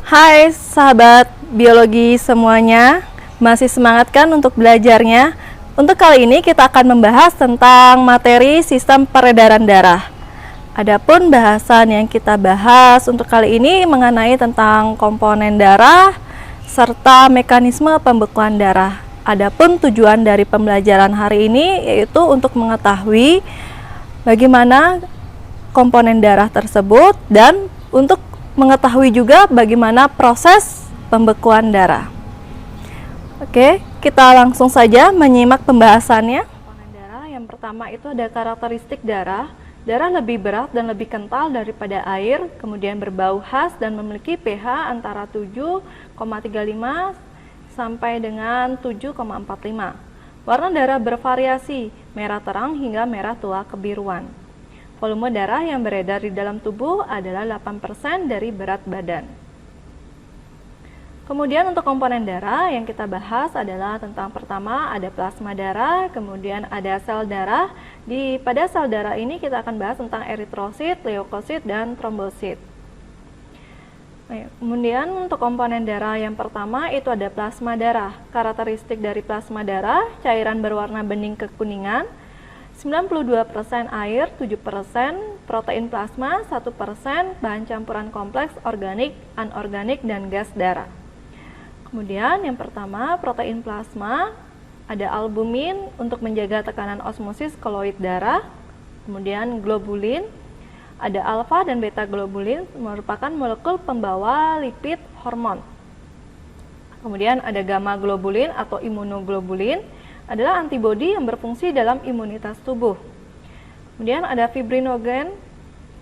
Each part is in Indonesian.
Hai sahabat biologi semuanya, masih semangat kan untuk belajarnya? Untuk kali ini kita akan membahas tentang materi sistem peredaran darah. Adapun bahasan yang kita bahas untuk kali ini mengenai tentang komponen darah serta mekanisme pembekuan darah. Adapun tujuan dari pembelajaran hari ini yaitu untuk mengetahui bagaimana komponen darah tersebut dan untuk mengetahui juga bagaimana proses pembekuan darah. Oke, kita langsung saja menyimak pembahasannya. Komponen darah yang pertama itu ada karakteristik darah. Darah lebih berat dan lebih kental daripada air, kemudian berbau khas dan memiliki pH antara 7,35 sampai dengan 7,45. Warna darah bervariasi, merah terang hingga merah tua kebiruan. Volume darah yang beredar di dalam tubuh adalah 8% dari berat badan. Kemudian untuk komponen darah yang kita bahas adalah tentang pertama ada plasma darah, kemudian ada sel darah. Pada sel darah ini kita akan bahas tentang eritrosit, leukosit, dan trombosit. Kemudian untuk komponen darah yang pertama itu ada plasma darah. Karakteristik dari plasma darah, cairan berwarna bening kekuningan, 92% air, 7% protein plasma, 1% bahan campuran kompleks organik, anorganik, dan gas darah. Kemudian yang pertama protein plasma, ada albumin untuk menjaga tekanan osmosis koloid darah, kemudian globulin, ada alfa dan beta globulin merupakan molekul pembawa lipid hormon. Kemudian ada gamma globulin atau imunoglobulin, adalah antibodi yang berfungsi dalam imunitas tubuh. Kemudian ada fibrinogen.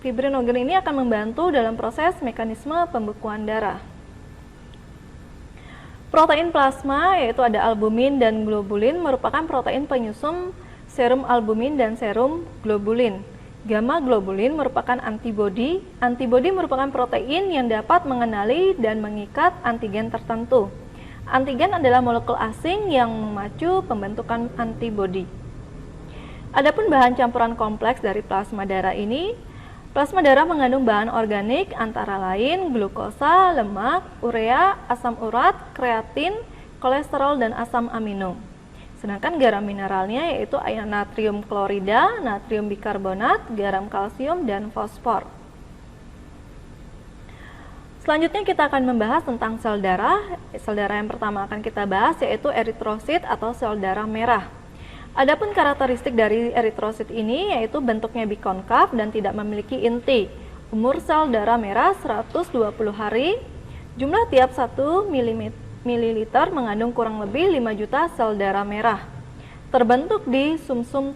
Fibrinogen ini akan membantu dalam proses mekanisme pembekuan darah. Protein plasma yaitu ada albumin dan globulin merupakan protein penyusun serum albumin dan serum globulin. Gamma globulin merupakan antibodi. Antibodi merupakan protein yang dapat mengenali dan mengikat antigen tertentu. Antigen adalah molekul asing yang memacu pembentukan antibodi. Adapun bahan campuran kompleks dari plasma darah ini, plasma darah mengandung bahan organik antara lain glukosa, lemak, urea, asam urat, kreatin, kolesterol, dan asam amino. Sedangkan garam mineralnya yaitu natrium klorida, natrium bikarbonat, garam kalsium, dan fosfor. Selanjutnya kita akan membahas tentang sel darah. Sel darah yang pertama akan kita bahas yaitu eritrosit atau sel darah merah. Adapun karakteristik dari eritrosit ini yaitu bentuknya bikonkav dan tidak memiliki inti. Umur sel darah merah 120 hari. Jumlah tiap 1 ml mengandung kurang lebih 5 juta sel darah merah. Terbentuk di sumsum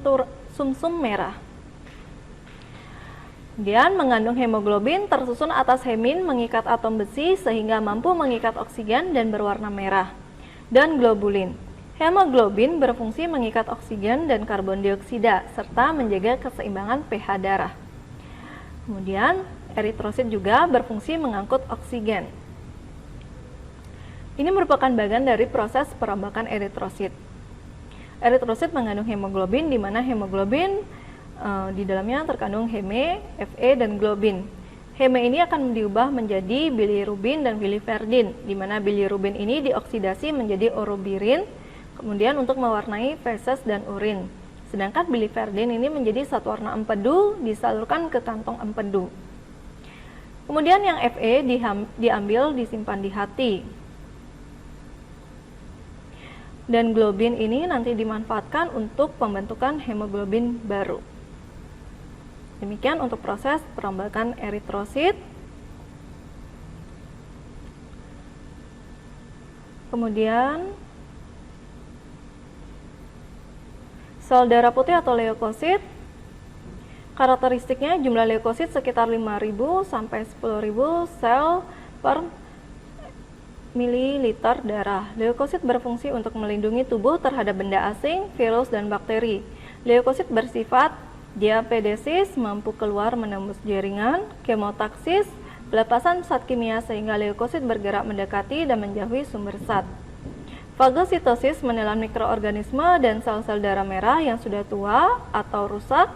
merah. Kemudian mengandung hemoglobin tersusun atas hemin mengikat atom besi sehingga mampu mengikat oksigen dan berwarna merah. Dan globulin. Hemoglobin berfungsi mengikat oksigen dan karbon dioksida serta menjaga keseimbangan pH darah. Kemudian eritrosit juga berfungsi mengangkut oksigen. Ini merupakan bagian dari proses perombakan eritrosit. Eritrosit mengandung hemoglobin di mana hemoglobin di dalamnya terkandung Heme, Fe, dan globin. Heme ini akan diubah menjadi bilirubin dan biliverdin, di mana bilirubin ini dioksidasi menjadi orobirin, kemudian untuk mewarnai feses dan urin. Sedangkan biliverdin ini menjadi zat warna empedu, disalurkan ke kantong empedu. Kemudian yang Fe diambil disimpan di hati. Dan globin ini nanti dimanfaatkan untuk pembentukan hemoglobin baru. Demikian untuk proses perombakan eritrosit. Kemudian sel darah putih atau leukosit. Karakteristiknya jumlah leukosit sekitar 5.000 sampai 10.000 sel per mililiter darah. Leukosit berfungsi untuk melindungi tubuh terhadap benda asing, virus, dan bakteri. Leukosit bersifat diapedesis, mampu keluar menembus jaringan, kemotaksis, pelepasan zat kimia sehingga leukosit bergerak mendekati dan menjauhi sumber zat. Fagositosis menelan mikroorganisme dan sel-sel darah merah yang sudah tua atau rusak,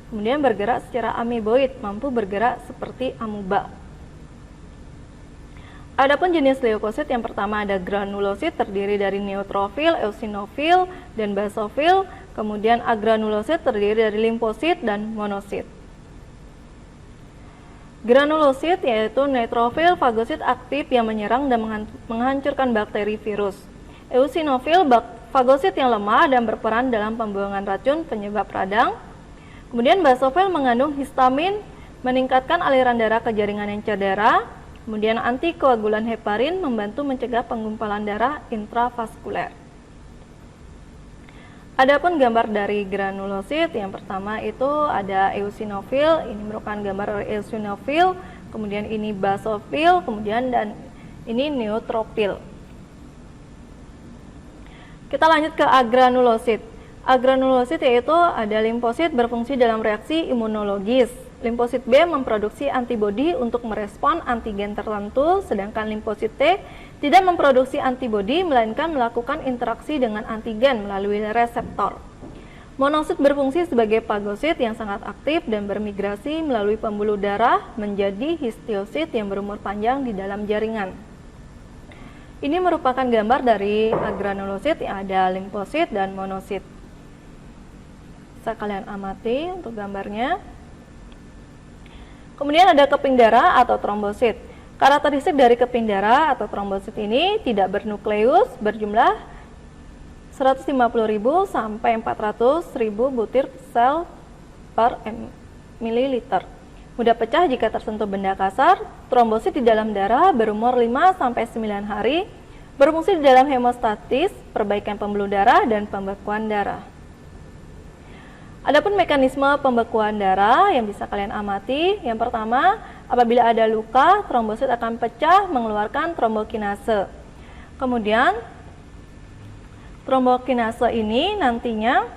kemudian bergerak secara ameboid, mampu bergerak seperti amuba. Adapun jenis leukosit yang pertama ada granulosit terdiri dari neutrofil, eosinofil, dan basofil. Kemudian agranulosit terdiri dari limfosit dan monosit. Granulosit yaitu neutrofil fagosit aktif yang menyerang dan menghancurkan bakteri virus. Eosinofil fagosit yang lemah dan berperan dalam pembuangan racun penyebab radang. Kemudian basofil mengandung histamin, meningkatkan aliran darah ke jaringan yang cedera. Kemudian antikoagulan heparin membantu mencegah penggumpalan darah intravaskuler. Adapun gambar dari granulosit, yang pertama itu ada eosinofil, ini merupakan gambar eosinofil, kemudian ini basofil, kemudian dan ini neutrofil. Kita lanjut ke agranulosit. Agranulosit yaitu ada limfosit berfungsi dalam reaksi imunologis. Limfosit B memproduksi antibodi untuk merespon antigen tertentu, sedangkan limfosit T tidak memproduksi antibodi melainkan melakukan interaksi dengan antigen melalui reseptor. Monosit berfungsi sebagai fagosit yang sangat aktif dan bermigrasi melalui pembuluh darah menjadi histiosit yang berumur panjang di dalam jaringan. Ini merupakan gambar dari agranulosit yang ada limfosit dan monosit. Bisa kalian amati untuk gambarnya. Kemudian ada keping darah atau trombosit. Karakteristik dari keping darah atau trombosit ini tidak bernukleus, berjumlah 150.000 sampai 400.000 butir sel per mililiter. Mudah pecah jika tersentuh benda kasar. Trombosit di dalam darah berumur 5 sampai 9 hari, berfungsi di dalam hemostatis, perbaikan pembuluh darah dan pembekuan darah. Adapun mekanisme pembekuan darah yang bisa kalian amati, yang pertama, apabila ada luka, trombosit akan pecah mengeluarkan trombokinase. Kemudian, trombokinase ini nantinya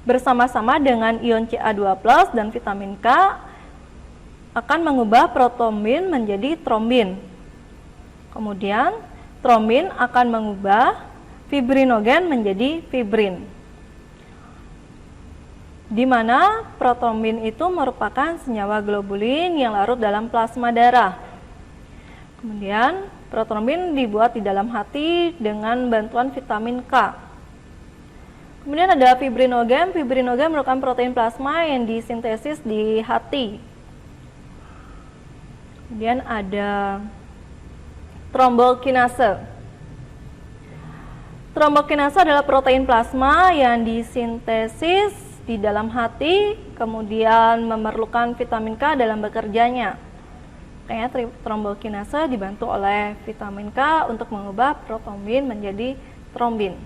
bersama-sama dengan ion Ca2+ dan vitamin K akan mengubah protrombin menjadi trombin. Kemudian, trombin akan mengubah fibrinogen menjadi fibrin, di mana protrombin itu merupakan senyawa globulin yang larut dalam plasma darah. Kemudian, protrombin dibuat di dalam hati dengan bantuan vitamin K. Kemudian ada fibrinogen. Fibrinogen merupakan protein plasma yang disintesis di hati. Kemudian ada trombokinase. Trombokinase adalah protein plasma yang disintesis di dalam hati, kemudian memerlukan vitamin K dalam bekerjanya. Makanya trombokinase dibantu oleh vitamin K untuk mengubah protrombin menjadi trombin.